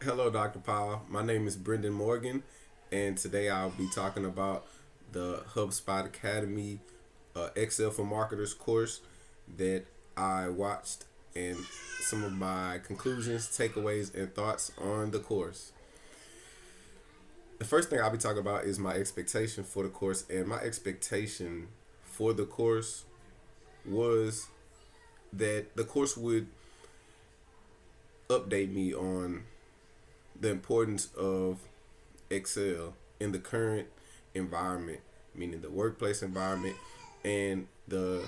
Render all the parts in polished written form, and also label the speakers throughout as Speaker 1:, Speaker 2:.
Speaker 1: Hello, Dr. Powell. My name is Brendan Morgan, and today I'll be talking about the HubSpot Academy Excel for Marketers course that I watched and some of my conclusions, takeaways, and thoughts on the course. The first thing I'll be talking about is my expectation for the course, and my expectation for the course was that the course would update me on the importance of Excel in the current environment, meaning the workplace environment and the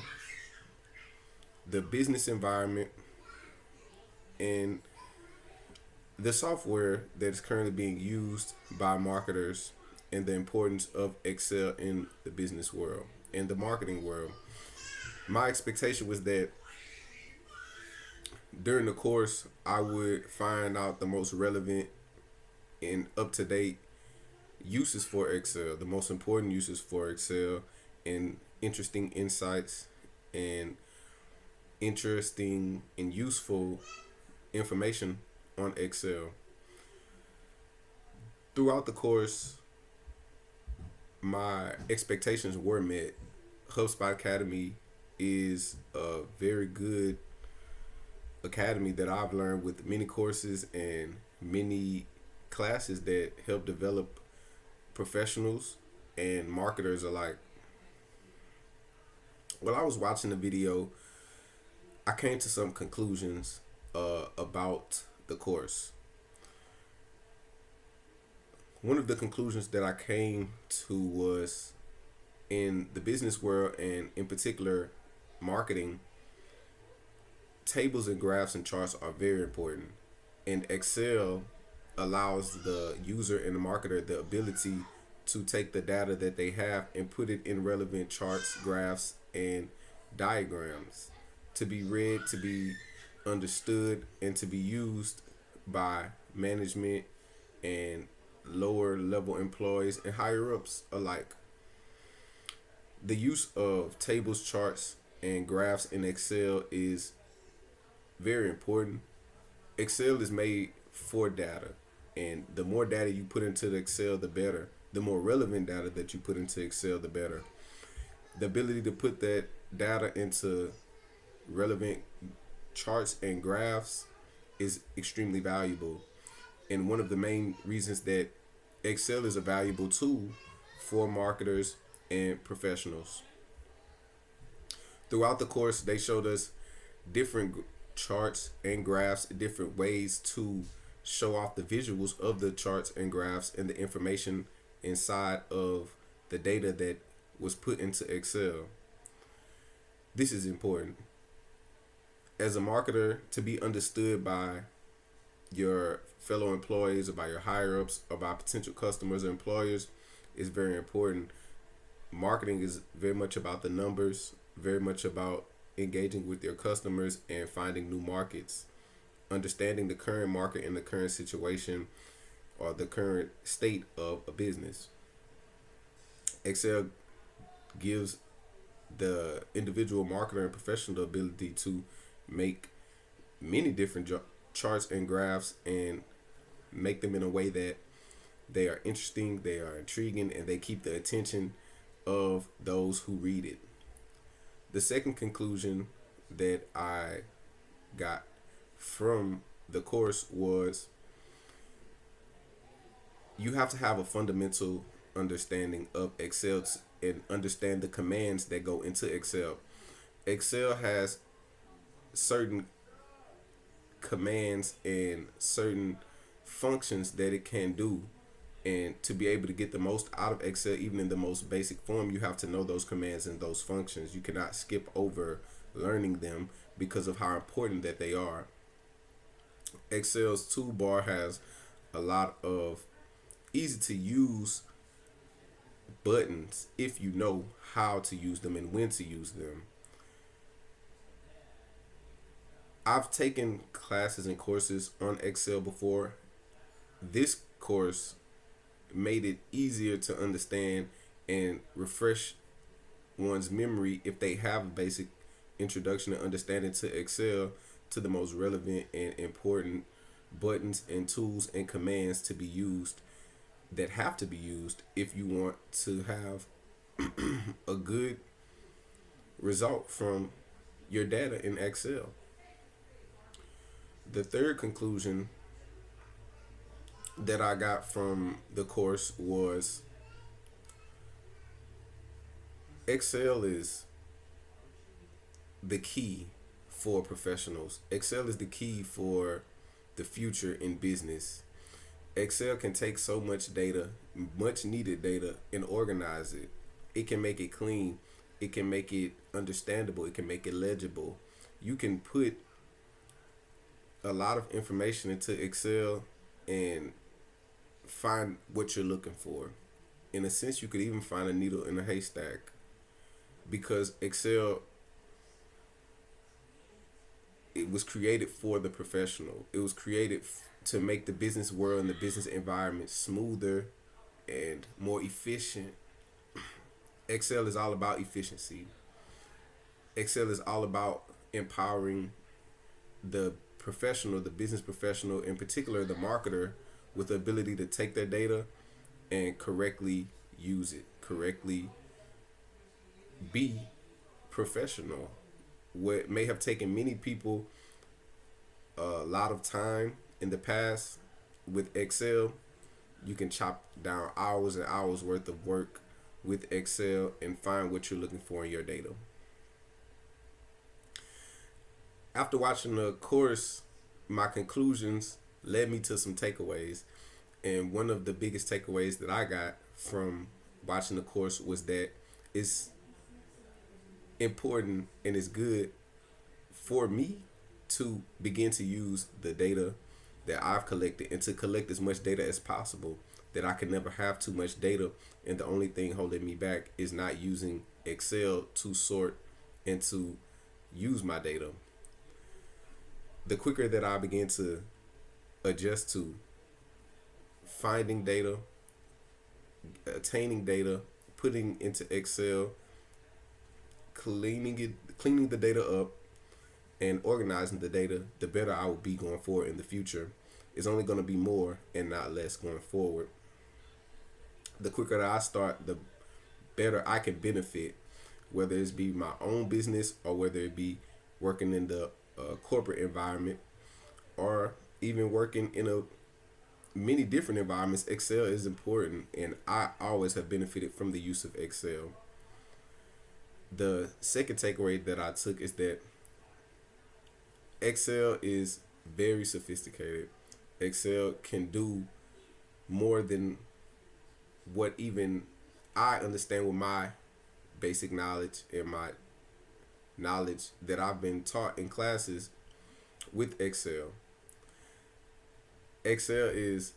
Speaker 1: business environment and the software that is currently being used by marketers and the importance of Excel in the business world and the marketing world. My expectation was that during the course I would find out the most relevant and up to date uses for Excel, the most important uses for Excel, and interesting insights and interesting and useful information on Excel. Throughout the course, my expectations were met. HubSpot Academy is a very good academy that I've learned with many courses and many classes that help develop professionals and marketers alike. While I was watching the video, I came to some conclusions about the course. One of the conclusions that I came to was in the business world and in particular marketing, tables and graphs and charts are very important. And Excel allows the user and the marketer the ability to take the data that they have and put it in relevant charts, graphs, and diagrams to be read, to be understood, and to be used by management and lower level employees and higher ups alike. The use of tables, charts, and graphs in Excel is very important. Excel is made for data, and the more data you put into the Excel, the better. The more relevant data that you put into Excel, the better. The ability to put that data into relevant charts and graphs is extremely valuable. And one of the main reasons that Excel is a valuable tool for marketers and professionals. Throughout the course, they showed us different charts and graphs, different ways to show off the visuals of the charts and graphs and the information inside of the data that was put into Excel. This is important. As a marketer, to be understood by your fellow employees or by your higher ups or by potential customers or employers is very important. Marketing is very much about the numbers, very much about engaging with your customers and finding new markets, understanding the current market and the current situation or the current state of a business. Excel gives the individual marketer and professional the ability to make many different charts and graphs and make them in a way that they are interesting, they are intriguing, and they keep the attention of those who read it. The second conclusion that I got from the course was you have to have a fundamental understanding of Excel and understand the commands that go into Excel. Excel has certain commands and certain functions that it can do. And to be able to get the most out of Excel, even in the most basic form, you have to know those commands and those functions. You cannot skip over learning them because of how important that they are. Excel's toolbar has a lot of easy to use buttons if you know how to use them and when to use them. I've taken classes and courses on Excel before. This course made it easier to understand and refresh one's memory if they have a basic introduction and understanding to Excel to the most relevant and important buttons and tools and commands to be used that have to be used if you want to have a good result from your data in Excel. The third conclusion that I got from the course was Excel is the key for professionals. Excel is the key for the future in business. Excel can take so much data, much needed data, and organize it. It can make it clean. It can make it understandable. It can make it legible. You can put a lot of information into Excel and find what you're looking for. In a sense, you could even find a needle in a haystack because Excel, it was created for the professional. It was created to make the business world and the business environment smoother and more efficient. Excel is all about efficiency. Excel is all about empowering the professional, the business professional, in particular the marketer, with the ability to take their data and correctly use it, correctly be professional. What may have taken many people a lot of time in the past, with Excel, you can chop down hours and hours worth of work with Excel and find what you're looking for in your data. After watching the course, my conclusions led me to some takeaways. And one of the biggest takeaways that I got from watching the course was that it's important and it's good for me to begin to use the data that I've collected and to collect as much data as possible. That I can never have too much data, and the only thing holding me back is not using Excel to sort and to use my data. The quicker that I begin to adjust to finding data, attaining data, putting into Excel, cleaning the data up, and organizing the data, the better I will be going forward in the future. It's only going to be more and not less going forward. The quicker that I start, the better I can benefit, whether it's be my own business or whether it be working in the corporate environment or even working in many different environments. Excel is important, and I always have benefited from the use of Excel. The second takeaway that I took is that Excel is very sophisticated. Excel can do more than what even I understand with my basic knowledge and my knowledge that I've been taught in classes with Excel. Excel is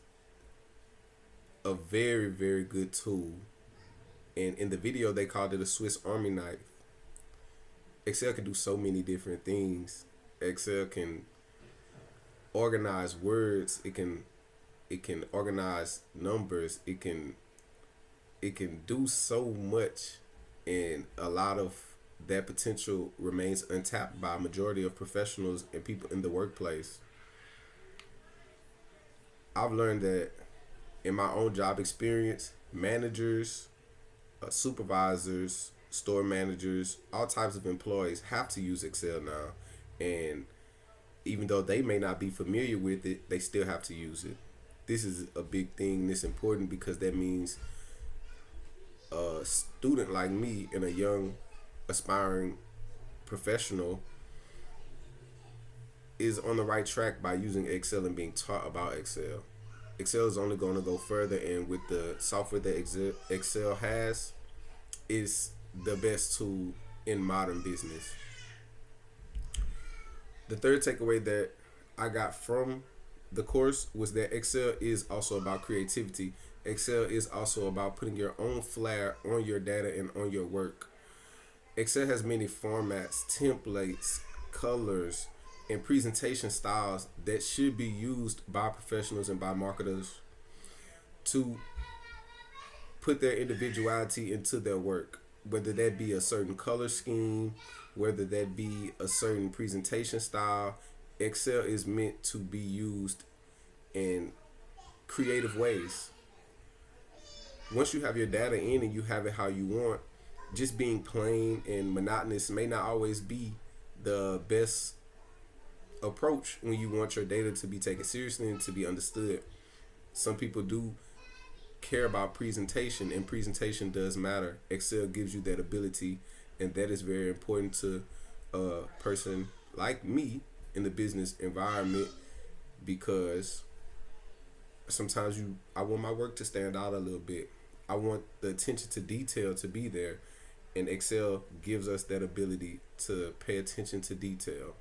Speaker 1: a very, very good tool. And in the video, they called it a Swiss Army knife. Excel can do so many different things. Excel can organize words. It can organize numbers. It can do so much, and a lot of that potential remains untapped by a majority of professionals and people in the workplace. I've learned that in my own job experience, managers, supervisors, store managers, all types of employees have to use Excel now. And even though they may not be familiar with it, they still have to use it. This is a big thing. It's important because that means a student like me and a young aspiring professional is on the right track by using Excel and being taught about Excel. Excel is only going to go further, and with the software that Excel has, is the best tool in modern business. The third takeaway that I got from the course was that Excel is also about creativity. Excel is also about putting your own flair on your data and on your work. Excel has many formats, templates, colors, and presentation styles that should be used by professionals and by marketers to put their individuality into their work, whether that be a certain color scheme, whether that be a certain presentation style. Excel is meant to be used in creative ways. Once you have your data in and you have it how you want, just being plain and monotonous may not always be the best approach when you want your data to be taken seriously and to be understood. Some people do care about presentation, and presentation does matter. Excel gives you that ability, and that is very important to a person like me in the business environment, because sometimes I want my work to stand out a little bit. I want the attention to detail to be there, and Excel gives us that ability to pay attention to detail.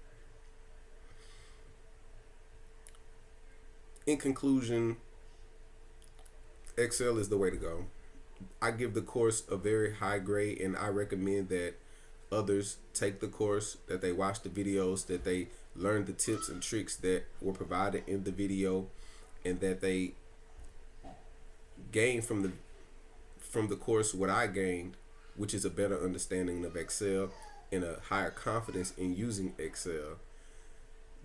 Speaker 1: In conclusion, Excel is the way to go. I give the course a very high grade, and I recommend that others take the course, that they watch the videos, that they learn the tips and tricks that were provided in the video, and that they gain from the course what I gained, which is a better understanding of Excel and a higher confidence in using Excel.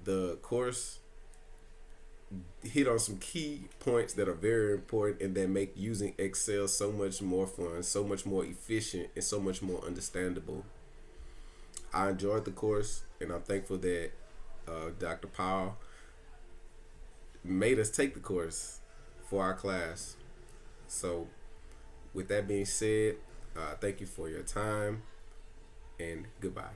Speaker 1: The course hit on some key points that are very important and that make using Excel so much more fun, so much more efficient, and so much more understandable. I enjoyed the course, and I'm thankful that Dr. Powell made us take the course for our class. So, with that being said, thank you for your time, and goodbye.